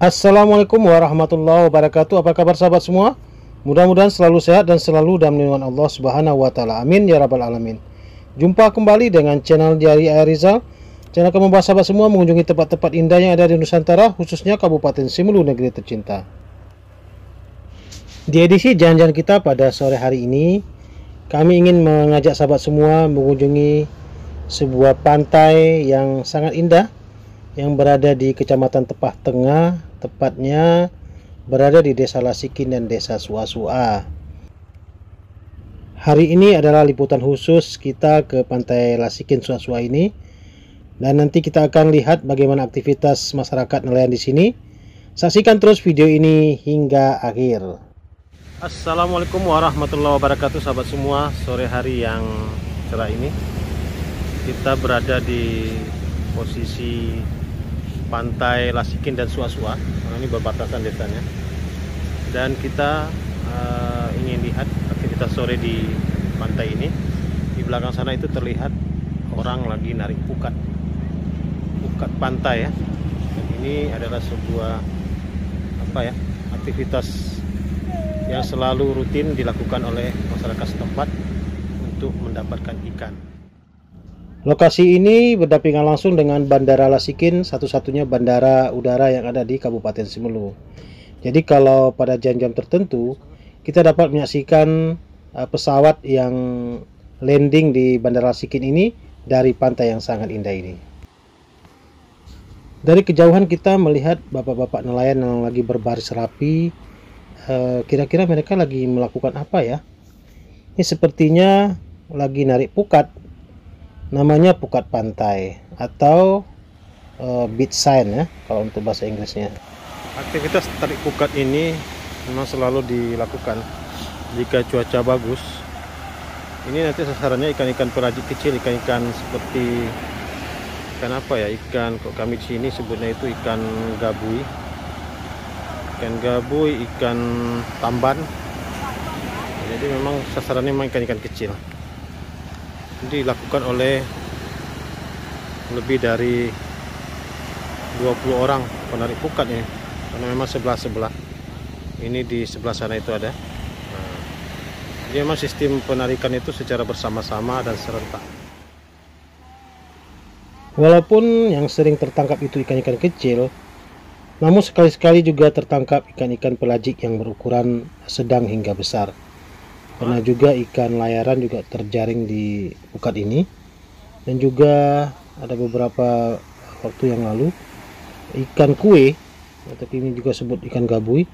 Assalamualaikum warahmatullahi wabarakatuh. Apa kabar sahabat semua? Mudah-mudahan selalu sehat dan selalu dalam lindungan Allah Subhanahu wa taala. Amin ya rabbal alamin. Jumpa kembali dengan channel Diari Ayah Rizal. Channel akan membahas sahabat semua mengunjungi tempat-tempat indah yang ada di Nusantara, khususnya Kabupaten Simelu, negeri tercinta. Di edisi jalan-jalan kita pada sore hari ini, kami ingin mengajak sahabat semua mengunjungi sebuah pantai yang sangat indah yang berada di Kecamatan Tepah Tengah, tepatnya berada di Desa Lasikin dan Desa Sua-Sua. Hari ini adalah liputan khusus kita ke Pantai Lasikin Sua-Sua ini, dan nanti kita akan lihat bagaimana aktivitas masyarakat nelayan di sini. Saksikan terus video ini hingga akhir. Assalamualaikum warahmatullahi wabarakatuh sahabat semua. Sore hari yang cerah ini kita berada di posisi Pantai Lasikin dan Sua-Sua. Ini berbatasan desanya, dan kita ingin lihat aktivitas sore di pantai ini. Di belakang sana itu terlihat orang lagi narik pukat pantai ya. Dan ini adalah sebuah aktivitas yang selalu rutin dilakukan oleh masyarakat setempat untuk mendapatkan ikan. Lokasi ini berdampingan langsung dengan Bandara Lasikin, satu-satunya bandara udara yang ada di Kabupaten Simelu. Jadi kalau pada jam-jam tertentu kita dapat menyaksikan pesawat yang landing di Bandara Lasikin ini dari pantai yang sangat indah ini. Dari kejauhan kita melihat bapak-bapak nelayan yang lagi berbaris rapi. Kira-kira mereka lagi melakukan apa ya? Ini sepertinya lagi narik pukat. Namanya pukat pantai atau beach sign ya kalau untuk bahasa Inggrisnya. Aktivitas tarik pukat ini memang selalu dilakukan jika cuaca bagus. Ini nanti sasarannya ikan-ikan perajik kecil, ikan-ikan seperti ikan apa ya? Ikan, kok kami di sini sebutnya itu ikan gabui. Ikan tamban. Jadi memang sasarannya memang ikan-ikan kecil. Dilakukan oleh lebih dari 20 orang penarik pukat ini, karena memang sebelah ini di sebelah sana itu ada. Jadi memang sistem penarikan itu secara bersama-sama dan serentak. Walaupun yang sering tertangkap itu ikan-ikan kecil, namun sekali-sekali juga tertangkap ikan-ikan pelagik yang berukuran sedang hingga besar. Pernah juga ikan layaran juga terjaring di pukat ini, dan juga ada beberapa waktu yang lalu ikan kue, atau ini juga sebut ikan gabui,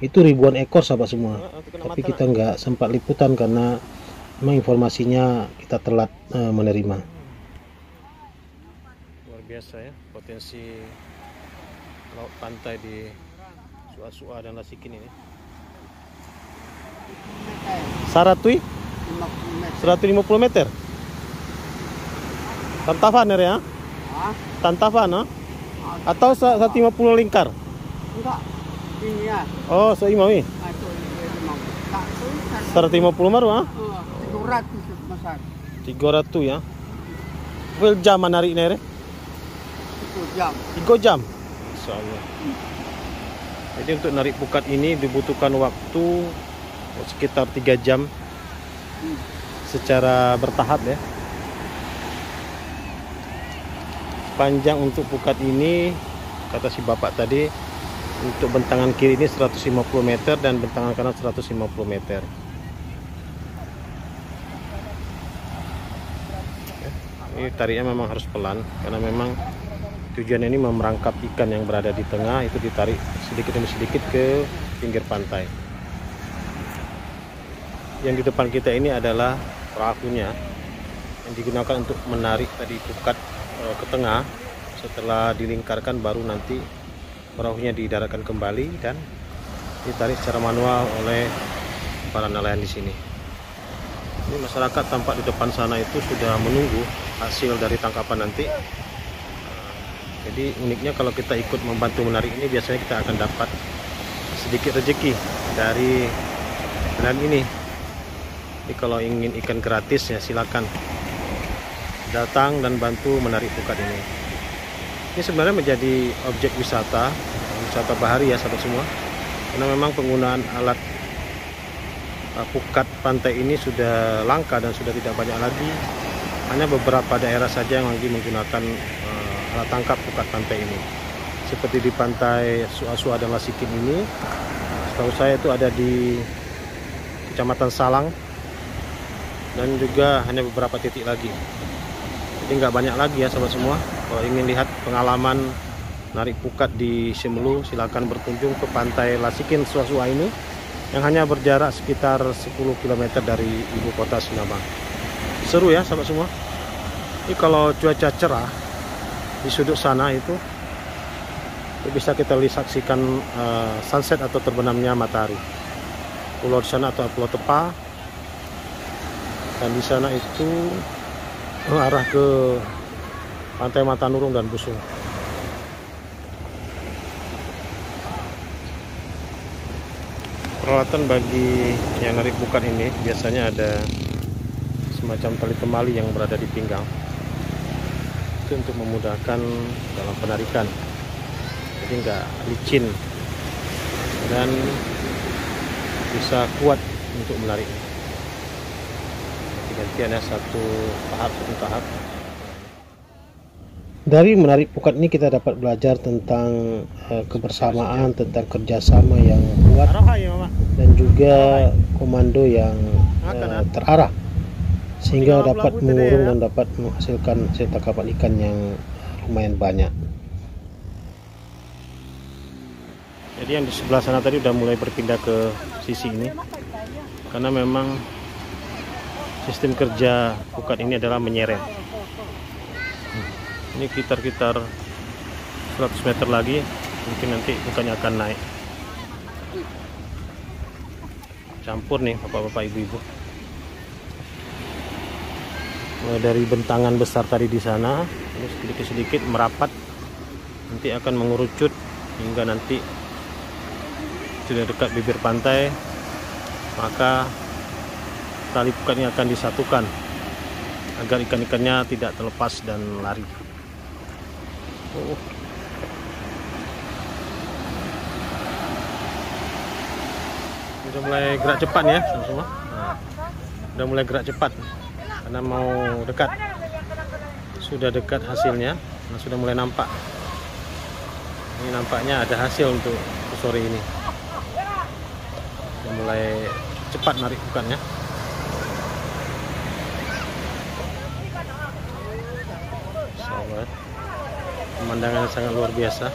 itu ribuan ekor sahabat semua. Tapi kita nggak sempat liputan karena memang informasinya kita telat menerima. Luar biasa ya potensi laut pantai di Sua-Sua dan Lasikin ini. Saratui 150 meter. Tantafan ya? Tantafan atau 150 lingkar? Enggak. Ini ya. Oh, seimau ini. 150 maru 300 besar. 300 ya. Full jam menarik nere? 3 jam. 3 jam. Insyaallah. Jadi untuk narik pukat ini dibutuhkan waktu sekitar 3 jam secara bertahap ya. Panjang untuk pukat ini, kata si bapak tadi, untuk bentangan kiri ini 150 meter dan bentangan kanan 150 meter. Ini tariknya memang harus pelan karena memang tujuannya ini merangkap ikan yang berada di tengah, itu ditarik sedikit demi sedikit ke pinggir pantai. Yang di depan kita ini adalah perahunya yang digunakan untuk menarik tadi pukat ke tengah. Setelah dilingkarkan baru nanti perahunya didaratkan kembali dan ditarik secara manual oleh para nelayan di sini. Ini masyarakat tampak di depan sana itu sudah menunggu hasil dari tangkapan nanti. Jadi uniknya kalau kita ikut membantu menarik ini, biasanya kita akan dapat sedikit rezeki dari nelayan ini. Jadi kalau ingin ikan gratis ya silakan datang dan bantu menarik pukat ini. Ini sebenarnya menjadi objek wisata wisata bahari ya sahabat semua, karena memang penggunaan alat pukat pantai ini sudah langka dan sudah tidak banyak lagi. Hanya beberapa daerah saja yang lagi menggunakan alat tangkap pukat pantai ini, seperti di pantai Suasua dan Lasikin ini. Setahu saya itu ada di Kecamatan Salang, dan juga hanya beberapa titik lagi. Jadi nggak banyak lagi ya sahabat semua. Kalau ingin lihat pengalaman narik pukat di Simelu, silakan berkunjung ke pantai Lasikin Suasua ini, yang hanya berjarak sekitar 10 km dari ibu kota Sinabang. Seru ya sahabat semua. Ini kalau cuaca cerah di sudut sana itu bisa kita saksikan sunset atau terbenamnya matahari. Pulau di sana atau Pulau Tepa, dan di sana itu mengarah ke Pantai Matanurung dan Busung. Peralatan bagi yang narik pukat ini biasanya ada semacam tali temali yang berada di pinggang. Itu untuk memudahkan dalam penarikan, jadi nggak licin dan bisa kuat untuk menarik. Gantian ya, satu tahap. Dari menarik pukat ini kita dapat belajar tentang kebersamaan, tentang kerjasama yang kuat, dan juga komando yang terarah, sehingga dapat mengurung dan dapat menghasilkan hasil tangkapan ikan yang lumayan banyak. Jadi yang di sebelah sana tadi udah mulai berpindah ke sisi ini, karena memang sistem kerja pukat ini adalah menyeret. Ini sekitar 100 meter lagi, mungkin nanti pukatnya akan naik. Campur nih bapak-bapak, ibu-ibu. Mulai dari bentangan besar tadi di sana, ini sedikit-sedikit merapat, nanti akan mengerucut hingga nanti sudah dekat bibir pantai, maka tali pukatnya akan disatukan agar ikan-ikannya tidak terlepas dan lari. Sudah mulai gerak cepat ya semua. Sudah mulai gerak cepat karena mau dekat. Sudah dekat hasilnya, sudah mulai nampak. Ini nampaknya ada hasil untuk sore ini. Sudah mulai cepat narik pukatnya. Sahabat, pemandangan sangat luar biasa.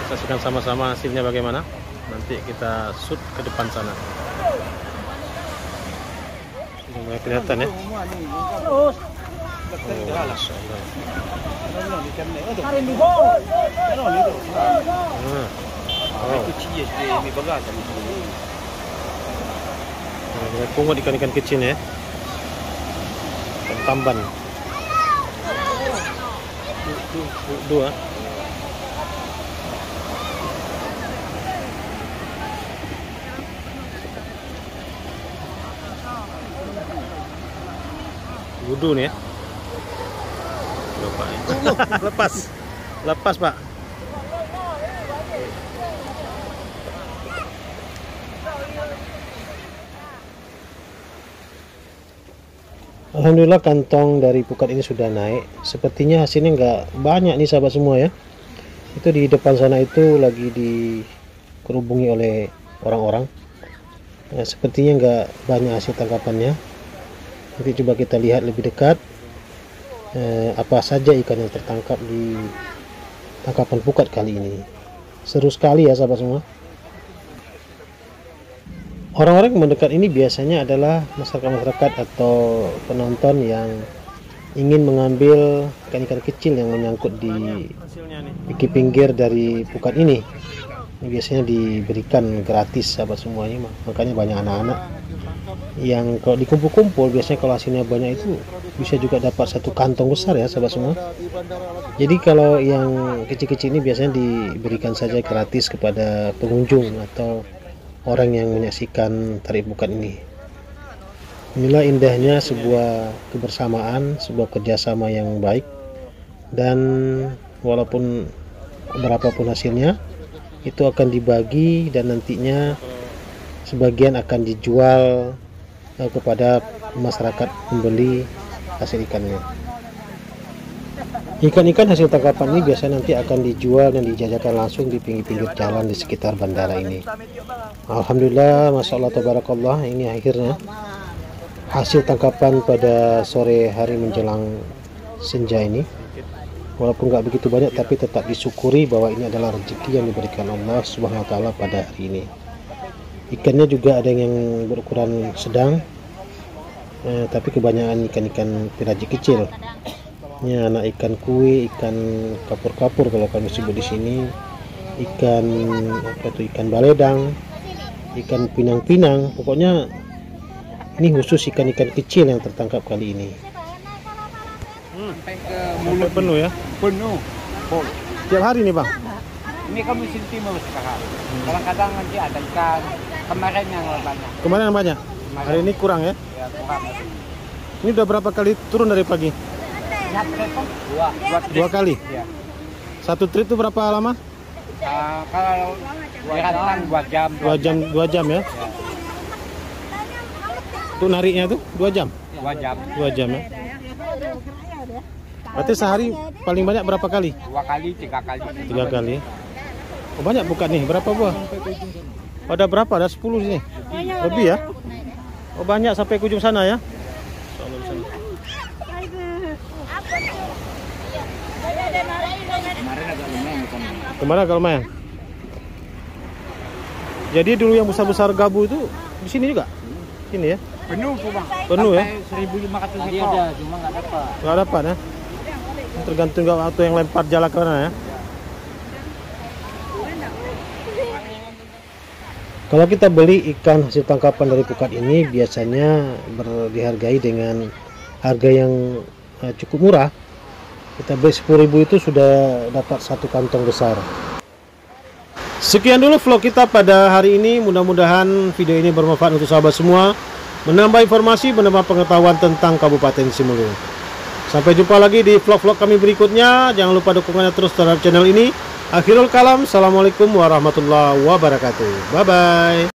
Kita saksikan sama-sama hasilnya bagaimana. Nanti kita shoot ke depan sana. Sudah mulai kelihatan ya. Oh, Masya Allah. Pungut ikan-ikan kecil ya. Tamban. Dua. Gudu nih ya. Lepas Pak. Alhamdulillah kantong dari pukat ini sudah naik. Sepertinya hasilnya nggak banyak nih sahabat semua ya. Itu di depan sana itu lagi dikerubungi oleh orang-orang. Nah, sepertinya nggak banyak hasil tangkapannya. Nanti coba kita lihat lebih dekat apa saja ikan yang tertangkap di tangkapan pukat kali ini. Seru sekali ya sahabat semua. Orang-orang yang mendekat ini biasanya adalah masyarakat-masyarakat atau penonton yang ingin mengambil ikan-ikan kecil yang menyangkut di pinggir dari pukat ini. Ini biasanya diberikan gratis sahabat semuanya, makanya banyak anak-anak yang kalau dikumpul-kumpul biasanya kalau hasilnya banyak itu bisa juga dapat satu kantong besar ya sahabat semua. Jadi kalau yang kecil-kecil ini biasanya diberikan saja gratis kepada pengunjung atau orang yang menyaksikan tarik pukat ini. Inilah indahnya sebuah kebersamaan, sebuah kerjasama yang baik dan walaupun berapapun hasilnya itu akan dibagi dan nantinya sebagian akan dijual kepada masyarakat pembeli hasil ikannya. Ikan-ikan hasil tangkapan ini biasanya nanti akan dijual dan dijajakan langsung di pinggir-pinggir jalan di sekitar bandara ini. Alhamdulillah, Masya Allah, Tabarakallah, ini akhirnya hasil tangkapan pada sore hari menjelang senja ini. Walaupun nggak begitu banyak, tapi tetap disyukuri bahwa ini adalah rezeki yang diberikan Allah Subhanahu wa Ta'ala pada hari ini. Ikannya juga ada yang berukuran sedang, tapi kebanyakan ikan-ikan piraji kecil. Ini anak ikan kue, ikan kapur-kapur kalau kami sebut di sini, ikan apa itu, ikan baledang, ikan pinang-pinang. Pokoknya ini khusus ikan-ikan kecil yang tertangkap kali ini. Sampai ke mulut Penuh ya? penuh. Full. Tiap hari nih Bang? Ini kan musim timur sekarang. Kadang-kadang nanti ada ikan. Kemarin yang banyak. Kemarin banyak? Hari ini kurang ya? Ya kurang. Ini udah berapa kali turun dari pagi? Dua kali? Ya. Satu trip itu berapa lama? Kalau dirantang 2 jam. 2 jam ya? Untuk nariknya tuh 2 jam? 2 jam. 2 jam ya? Berarti sehari paling banyak berapa kali? 2 kali, 3 kali. 3 kali. Oh, banyak bukan nih? Berapa buah? Ada berapa? Ada 10 sini? Lebih ya? Oh, banyak sampai ke ujung sana ya? Kemarin agak lumayan. Jadi dulu yang besar-besar gabu itu di sini juga? Sini ya? Penuh tuh Bang. Penuh ya? 1.500 ekor. Ada, cuma nggak dapat. Nggak dapat ya? Tergantung waktu yang lempar jala ke mana ya? Kalau kita beli ikan hasil tangkapan dari pukat ini biasanya dihargai dengan harga yang cukup murah. Kita beli 10.000 itu sudah dapat 1 kantong besar. Sekian dulu vlog kita pada hari ini. Mudah-mudahan video ini bermanfaat untuk sahabat semua, menambah informasi, menambah pengetahuan tentang Kabupaten Simelu. Sampai jumpa lagi di vlog-vlog kami berikutnya. Jangan lupa dukungannya terus terhadap channel ini. Akhirul kalam, assalamualaikum warahmatullahi wabarakatuh. Bye bye.